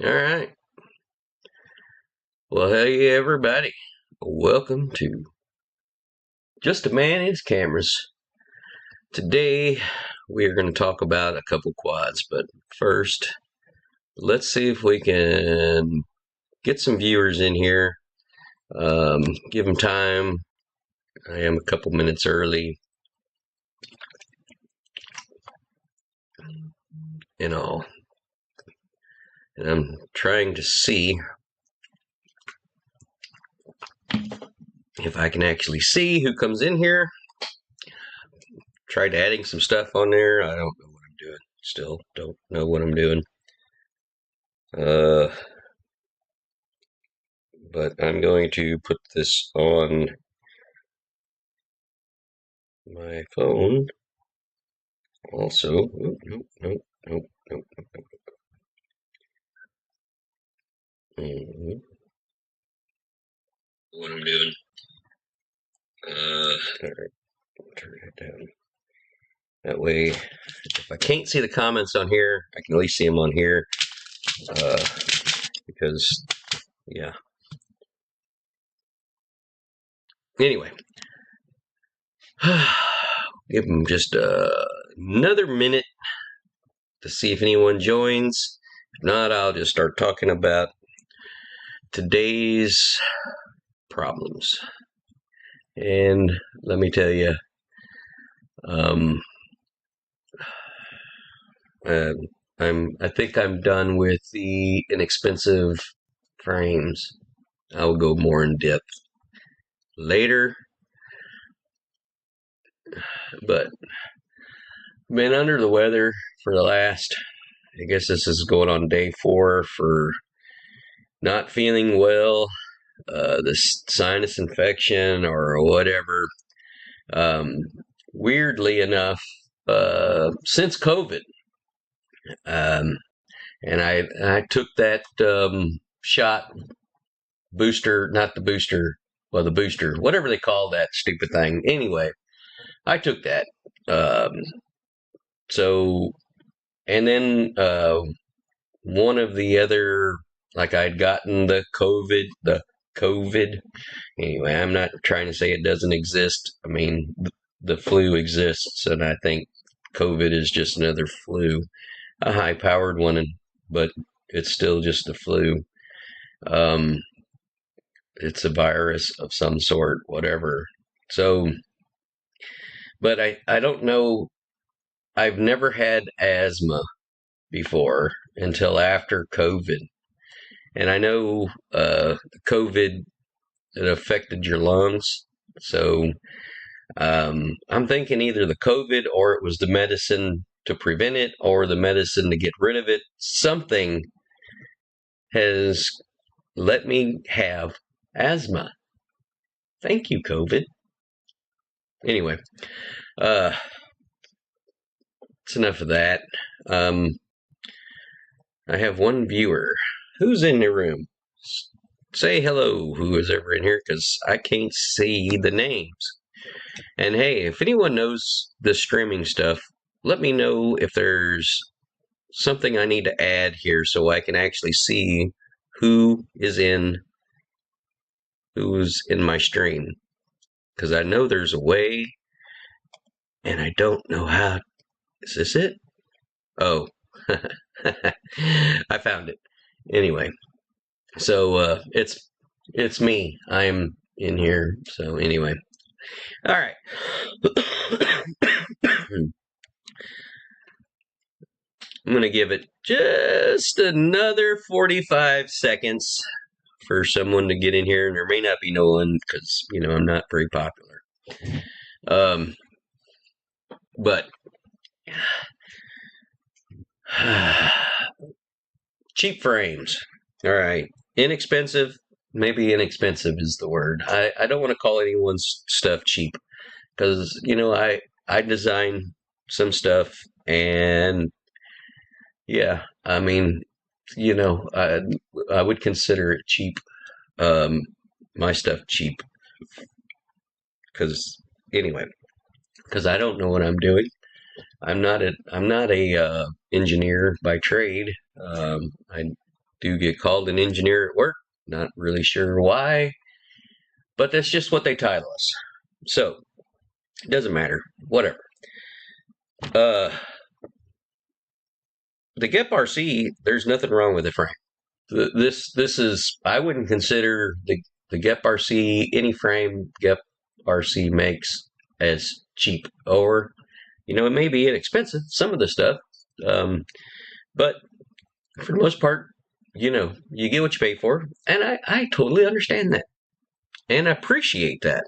All right. Well, hey, everybody. Welcome to Just a Man and His Cameras. Today, we are going to talk about a couple quads, but first, let's see if we can get some viewers in here. Give them time. I am a couple minutes early and all. And I'm trying to see if I can actually see who comes in here. Tried adding some stuff on there. I don't know what I'm doing. Still don't know what I'm doing. But I'm going to put this on my phone. Also, nope. What I'm doing. Turn it down. That way, if I can't see the comments on here, I can at least see them on here. Because, yeah. Anyway, give them just another minute to see if anyone joins. If not, I'll just start talking about today's problems. And let me tell you, I think I'm done with the inexpensive frames. I'll go more in depth later, but been under the weather for the last, I guess this is going on day 4 for not feeling well, this sinus infection or whatever. Weirdly enough, since COVID, and I took that shot booster, not the booster, well, the booster, whatever they call that stupid thing. Anyway, I took that. So, and then one of the other, like I'd gotten the COVID. Anyway, I'm not trying to say it doesn't exist. I mean, the flu exists, and I think COVID is just another flu, a high-powered one, but it's still just a flu. It's a virus of some sort, whatever. So, but I don't know. I've never had asthma before until after COVID. And I know COVID, it affected your lungs. So I'm thinking either the COVID or it was the medicine to prevent it or the medicine to get rid of it. Something has let me have asthma. Thank you, COVID. Anyway, it's enough of that. I have one viewer. Who's in the room? Say hello, who is ever in here, because I can't see the names. And hey, if anyone knows the streaming stuff, let me know if there's something I need to add here so I can actually see who's in my stream. Because I know there's a way, and I don't know how. Is this it? Oh, I found it. Anyway, so it's me. I am in here. So anyway, all right. I'm going to give it just another 45 seconds for someone to get in here, and there may not be no one because, you know, I'm not very popular. But cheap frames. All right. Inexpensive. Maybe inexpensive is the word. I don't want to call anyone's stuff cheap because, you know, I design some stuff and yeah, I mean, you know, I would consider it cheap. My stuff cheap because anyway, because I don't know what I'm doing. I'm not a engineer by trade. do get called an engineer at work. Not really sure why, but that's just what they title us. So it doesn't matter. Whatever. Uh, the GEP-RC, there's nothing wrong with the frame. This is, I wouldn't consider the GEP-RC, any frame GEP-RC makes, as cheap, or it may be inexpensive, some of the stuff, but for the most part, you get what you pay for, and I totally understand that and appreciate that.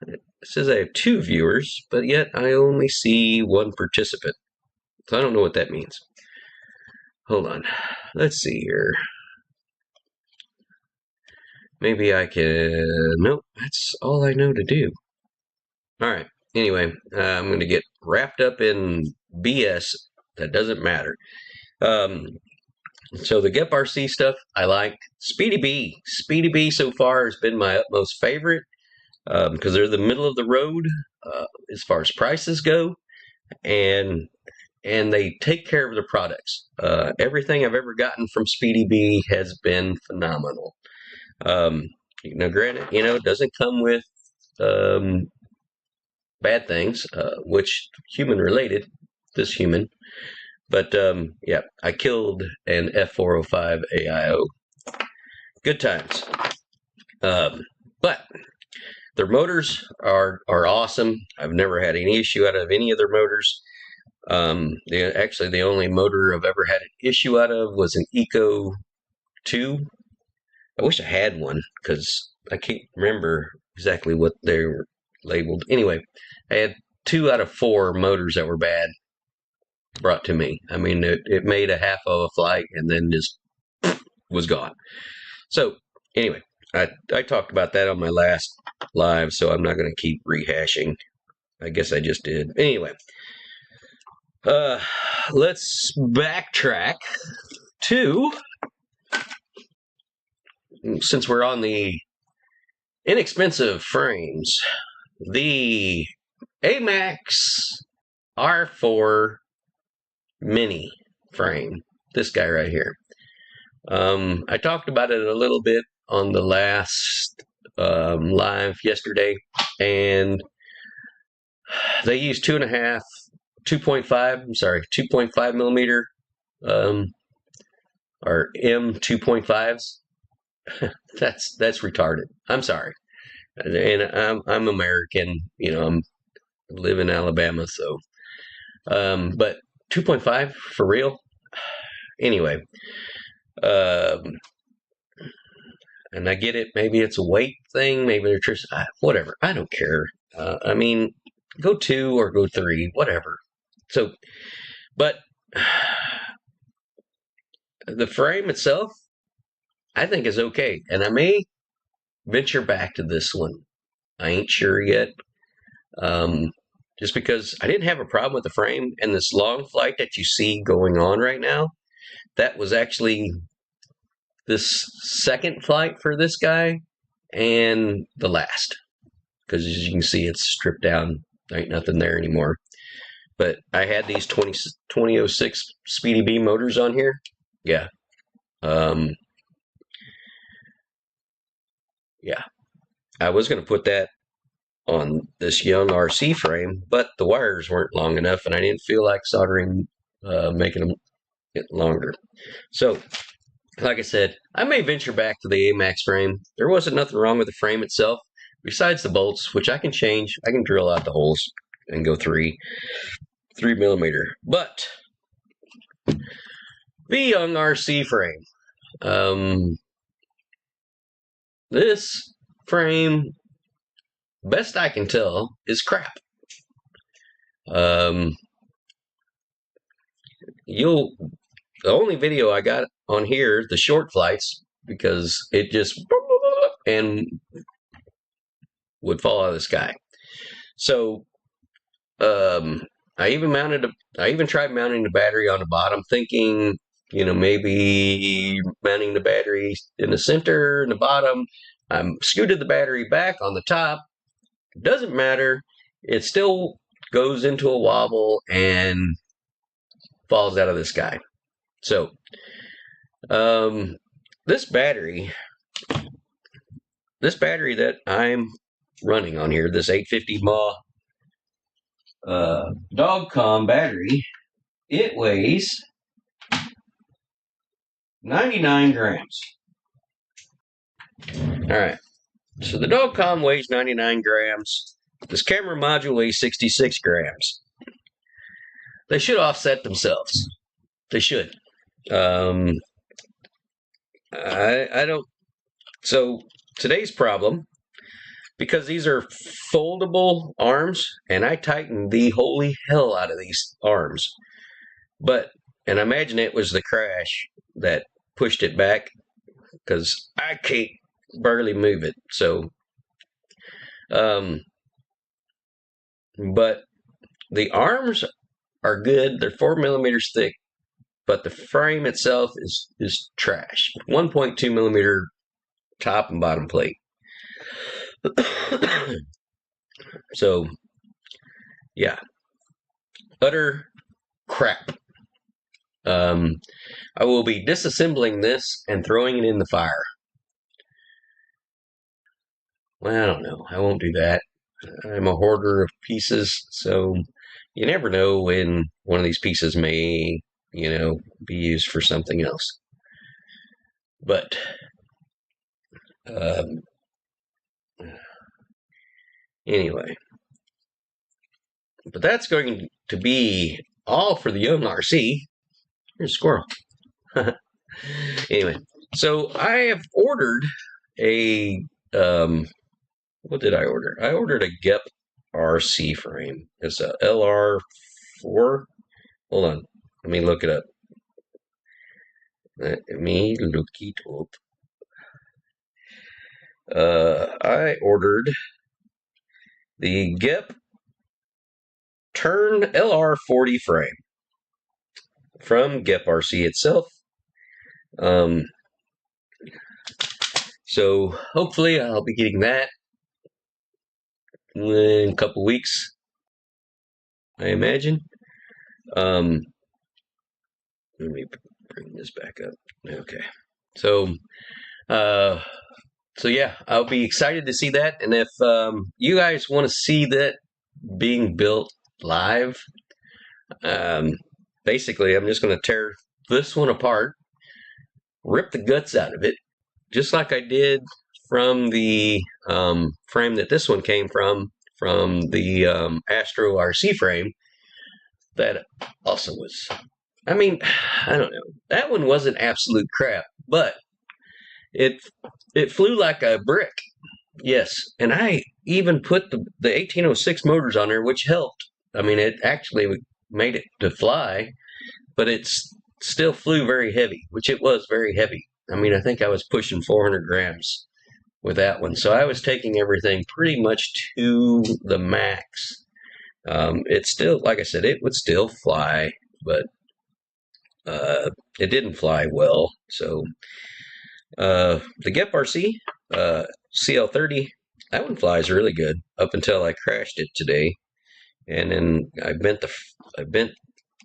It says I have 2 viewers, but yet I only see 1 participant, so I don't know what that means. Hold on, let's see here. Maybe I can... Nope, that's all I know to do. All right. Anyway, I'm going to get wrapped up in BS that doesn't matter. So the GEP-RC stuff, I like. Speedy B so far has been my utmost favorite because they're the middle of the road as far as prices go, and they take care of their products. Everything I've ever gotten from Speedy B has been phenomenal. Granted, it doesn't come with bad things, which human related, this human. But yeah, I killed an F405 AIO. Good times. But their motors are awesome. I've never had any issue out of any of their motors. Actually, the only motor I've ever had an issue out of was an Eco 2. I wish I had one because I can't remember exactly what they were labeled. Anyway, I had 2 out of 4 motors that were bad brought to me. I mean, it made a half of a flight and then just was gone. So anyway, I talked about that on my last live, so I'm not going to keep rehashing. I guess I just did. Anyway, let's backtrack to, since we're on the inexpensive frames, the Amax R4 mini frame, this guy right here. I talked about it a little bit on the last live yesterday, and they use 2.5 millimeter or M2.5s. that's retarded. I'm sorry, and I'm American. I live in Alabama, so but 2.5 for real. Anyway, and I get it. Maybe it's a weight thing. Maybe they're just whatever. I don't care. I mean, go 2 or go 3, whatever. So, but the frame itself, I think, is okay, and I may venture back to this one. I ain't sure yet. Just because I didn't have a problem with the frame, and this long flight that you see going on right now, that was actually this second flight for this guy and the last, because as you can see, it's stripped down. There ain't nothing there anymore. But I had these 2006 Speedy B motors on here. Yeah. Yeah. I was going to put that on this YoungRC frame, but the wires weren't long enough, and I didn't feel like soldering, making them get longer. So, like I said, I may venture back to the Amax frame. There wasn't nothing wrong with the frame itself, besides the bolts, which I can change. I can drill out the holes and go 3 millimeter. But the YoungRC frame, this frame, best I can tell, is crap. The only video I got on here, the short flights, because it just and would fall out of the sky. So I even tried mounting the battery on the bottom, thinking, maybe mounting the battery in the center and the bottom. I scooted the battery back on the top. Doesn't matter. It still goes into a wobble and falls out of the sky. So This battery that I'm running on here, this 850 mAh Dogcom battery, it weighs 99 grams. All right. So the Dogcom weighs 99 grams. This camera module weighs 66 grams. They should offset themselves. They should. I don't. So today's problem, because these are foldable arms, and I tightened the holy hell out of these arms. And I imagine it was the crash that pushed it back, because I can't barely move it. So, but the arms are good. They're 4 millimeters thick, but the frame itself is trash. 1.2 millimeter top and bottom plate. So, yeah, utter crap. I will be disassembling this and throwing it in the fire. Well, I don't know. I won't do that. I'm a hoarder of pieces, so you never know when one of these pieces may, be used for something else. But anyway, but that's going to be all for the YoungRC. Here's a squirrel. Anyway, so I have ordered a what did I order? I ordered a Gep RC frame. It's a LR4. Hold on, let me look it up. I ordered the Gep Turn LR40 frame from Gep RC itself. So hopefully I'll be getting that in a couple weeks, I imagine. Let me bring this back up. Okay. So yeah, I'll be excited to see that. And if you guys want to see that being built live, basically I'm just going to tear this one apart, rip the guts out of it, just like I did from the frame that this one came from the Astro RC frame. That also was, I don't know. That one wasn't absolute crap, but it flew like a brick. Yes, and I even put the 1806 motors on there, which helped. It actually made it to fly, but it still flew very heavy, which it was very heavy. I think I was pushing 400 grams with that one. So I was taking everything pretty much to the max. It's still, like I said, it would still fly, but it didn't fly well. So the Gep RC CL30, that one flies really good up until I crashed it today. And then I bent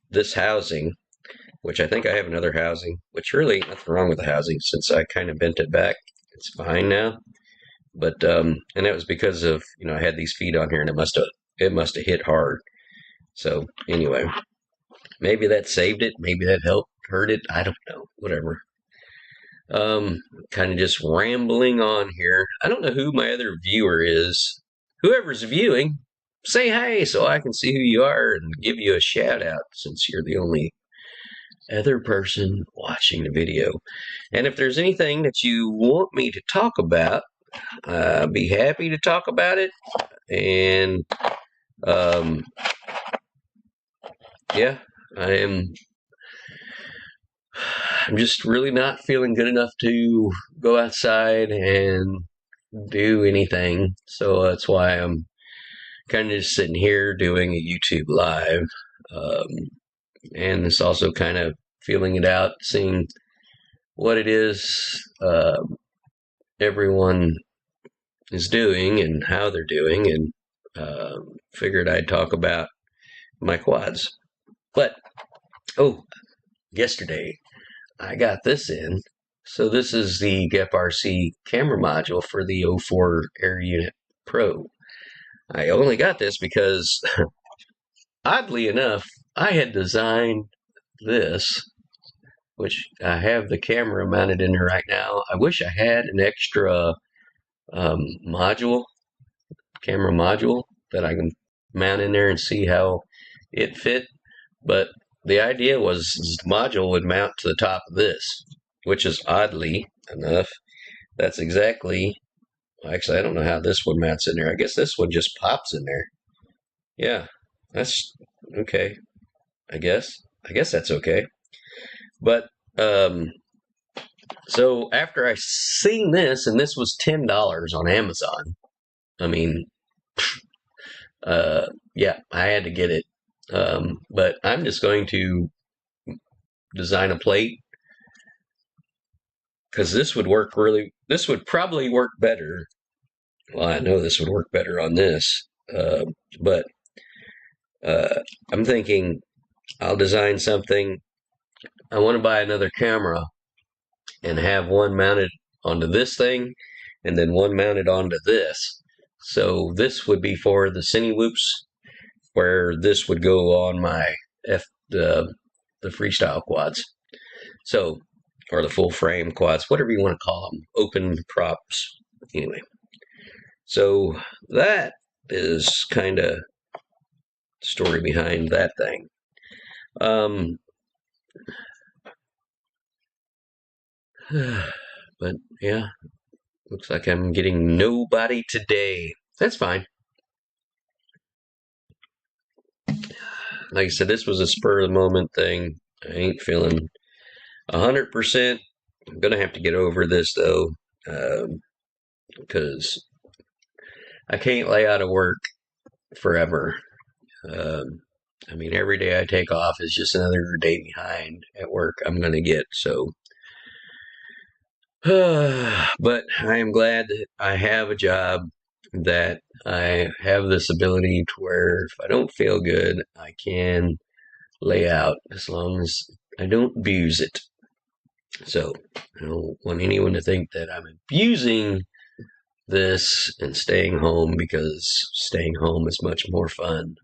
this housing, which I think I have another housing, which really nothing wrong with the housing since I kind of bent it back. It's fine now. But and that was because of, I had these feet on here, and it must have hit hard. So anyway, maybe that saved it, maybe that hurt it. I don't know. Whatever. Kind of just rambling on here. I don't know who my other viewer is. Whoever's viewing, say hi so I can see who you are and give you a shout out, since you're the only other person watching the video. And if there's anything that you want me to talk about, I'll be happy to talk about it. And yeah, I'm just really not feeling good enough to go outside and do anything. So that's why I'm kind of just sitting here doing a YouTube live. And it's also kind of feeling it out, seeing what it is everyone is doing and how they're doing, and figured I'd talk about my quads. But yesterday I got this in. So this is the FRC camera module for the 04 Air Unit Pro. I only got this because, oddly enough, I had designed this, which I have the camera mounted in there right now. I wish I had an extra camera module that I can mount in there and see how it fit. But the idea was the module would mount to the top of this, which is oddly enough, that's exactly, actually, I don't know how this one mounts in there. I guess this one just pops in there. Yeah, that's okay. I guess that's okay. But so after I seen this, and this was $10 on Amazon. I mean, yeah, I had to get it. But I'm just going to design a plate because this would probably work better. Well, I know this would work better on this, but I'm thinking I'll design something. I want to buy another camera and have one mounted onto this thing and then one mounted onto this. So this would be for the cine loops, where this would go on my the freestyle quads. So, or the full frame quads, whatever you want to call them, open props. Anyway, so that is kind of story behind that thing. But yeah, looks like I'm getting nobody today. That's fine. Like I said, this was a spur of the moment thing. I ain't feeling 100%. I'm gonna have to get over this though, because I can't lay out of work forever. I mean, every day I take off is just another day behind at work I'm gonna get. So, but I am glad that I have a job, that I have this ability to where if I don't feel good, I can lay out as long as I don't abuse it. So I don't want anyone to think that I'm abusing this and staying home, because staying home is much more fun.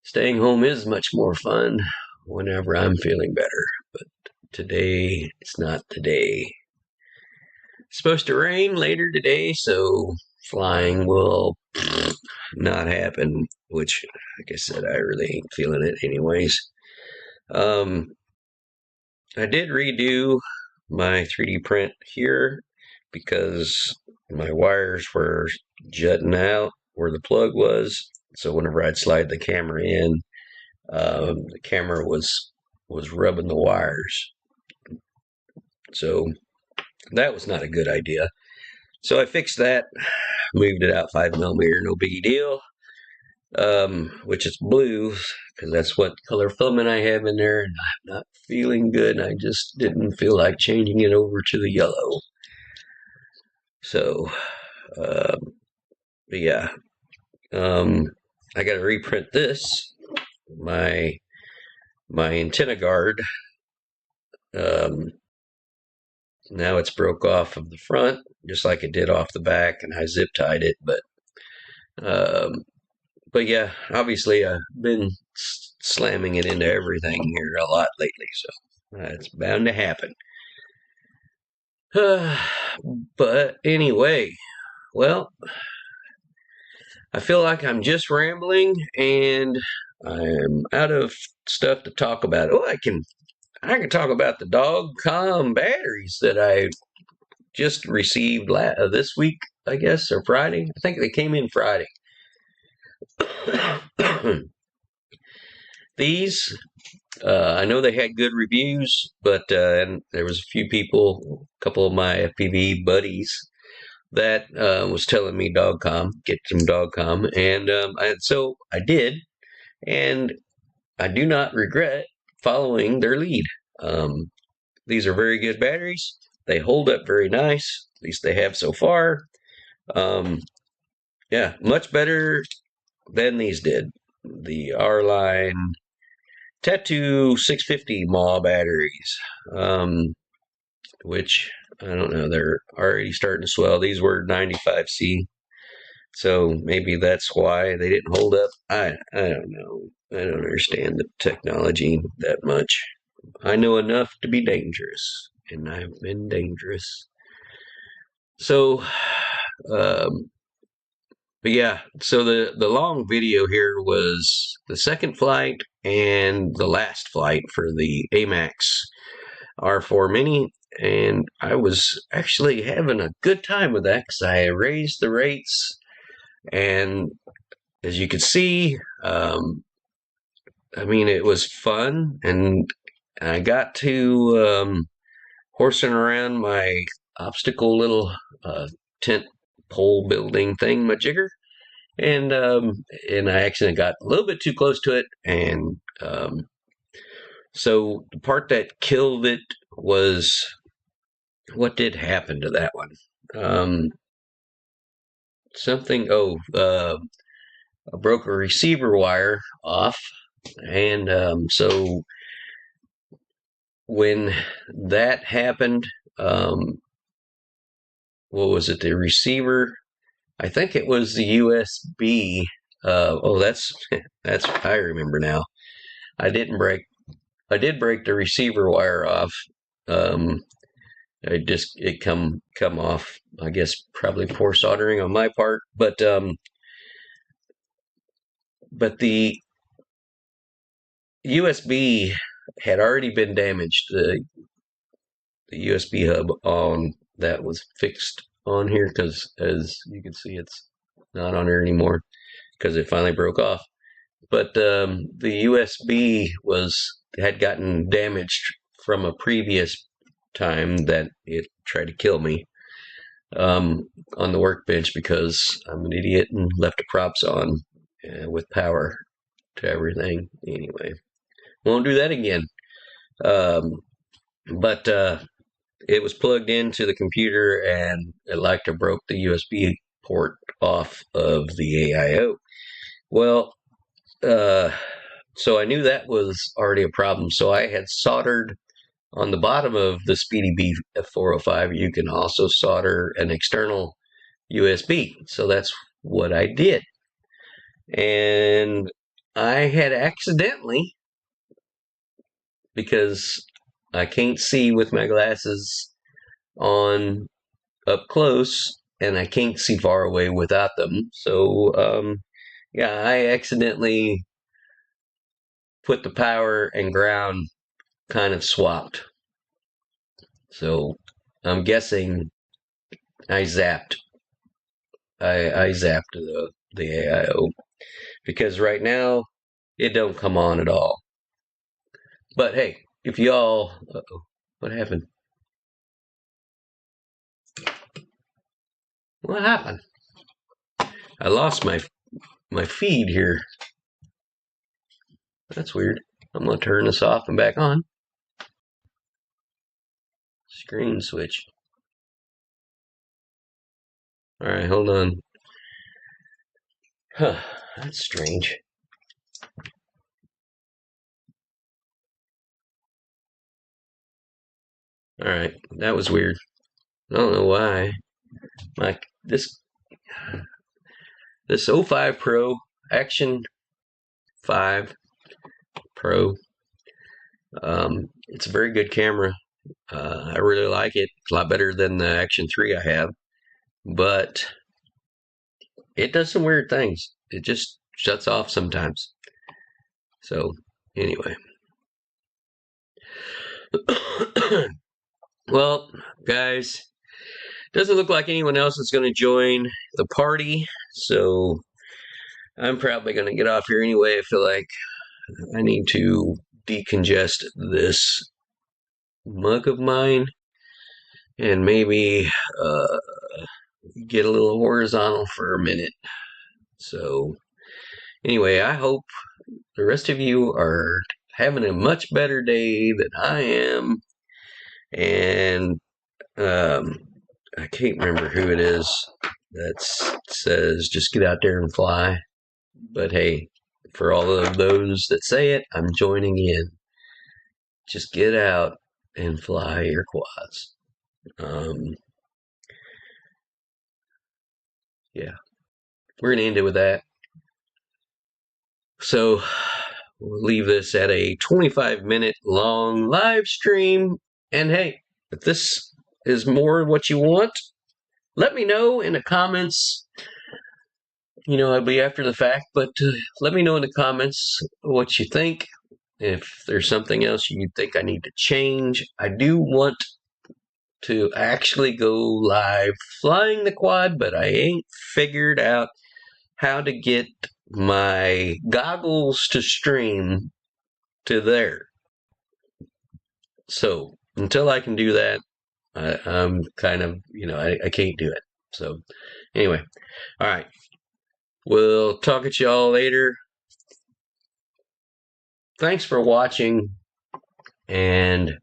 Staying home is much more fun whenever I'm feeling better, but today it's not today. It's supposed to rain later today, so flying will not happen, which, like I said, I really ain't feeling it anyways. I did redo my 3D print here because my wires were jutting out where the plug was. So whenever I'd slide the camera in, the camera was rubbing the wires. So that was not a good idea. So I fixed that, moved it out 5mm, no biggie deal. Which is blue, because that's what color filament I have in there, and I'm not feeling good. I just didn't feel like changing it over to the yellow. So, but yeah, I got to reprint this. My antenna guard. Now it's broke off of the front, just like it did off the back, and I zip tied it, but. But yeah, obviously I've been slamming it into everything here a lot lately, so it's bound to happen. But anyway, well, I feel like I'm just rambling and I'm out of stuff to talk about. Oh, I can talk about the dog-com batteries that I just received this week, I guess, or Friday. I think they came in Friday. These, I know they had good reviews, but and there was a few people, a couple of my FPV buddies, that was telling me get some dog-com, and so I did, and I do not regret following their lead. These are very good batteries. They hold up very nice, at least they have so far. Yeah, much better than these did. The R-Line Tattoo 650 mAh batteries, which I don't know, they're already starting to swell. These were 95C, so maybe that's why they didn't hold up. I don't know. I don't understand the technology that much. I know enough to be dangerous, and I've been dangerous. So, but yeah, so the long video here was the second flight and the last flight for the Amax R4 Mini, and I was actually having a good time with that because I raised the rates, and as you can see, I mean, it was fun, and I got to horsing around my obstacle little tent pole building thing, my jigger, and I accidentally got a little bit too close to it, and so the part that killed it was what did happen to that one. Something. I broke a receiver wire off, and so when that happened, what was it? The receiver. I think it was the USB. That's I remember now. I didn't break. I did break the receiver wire off. It come off. I guess probably poor soldering on my part, but the USB had already been damaged. The USB hub on that was fixed on here because, as you can see, it's not on here anymore because it finally broke off. But the USB had gotten damaged from a previous time that it tried to kill me on the workbench because I'm an idiot and left the props on with power to everything. Anyway, won't do that again. But it was plugged into the computer, and it like to broke the USB port off of the AIO. Well, so I knew that was already a problem. So I had soldered on the bottom of the Speedy B F405. You can also solder an external USB. So that's what I did. And I had accidentally, because I can't see with my glasses on up close, and I can't see far away without them. So, yeah, I accidentally put the power and ground kind of swapped. So I'm guessing I zapped. I zapped the AIO because right now it don't come on at all. But hey, if y'all, what happened? What happened? I lost my feed here. That's weird. I'm gonna turn this off and back on. Screen switch. All right, hold on. Huh, that's strange. All right, that was weird. I don't know why. This 05 Pro Action 5 Pro. It's a very good camera. I really like it. It's a lot better than the Action 3 I have, but it does some weird things. It just shuts off sometimes. So anyway. Well, guys, doesn't look like anyone else is going to join the party, so I'm probably going to get off here anyway. I feel like I need to decongest this mug of mine and maybe get a little horizontal for a minute. So anyway, I hope the rest of you are having a much better day than I am. And I can't remember who it is that says just get out there and fly. But hey, for all of those that say it, I'm joining in. Just get out and fly your quads. Yeah, we're going to end it with that. So we'll leave this at a 25-minute long live stream. And hey, if this is more what you want, let me know in the comments. You know, I'll be after the fact, but let me know in the comments what you think. If there's something else you think I need to change, I do want to actually go live flying the quad, but I ain't figured out how to get my goggles to stream to there. So until I can do that, I'm kind of, I can't do it. So anyway, all right. We'll talk at y'all later. Thanks for watching, and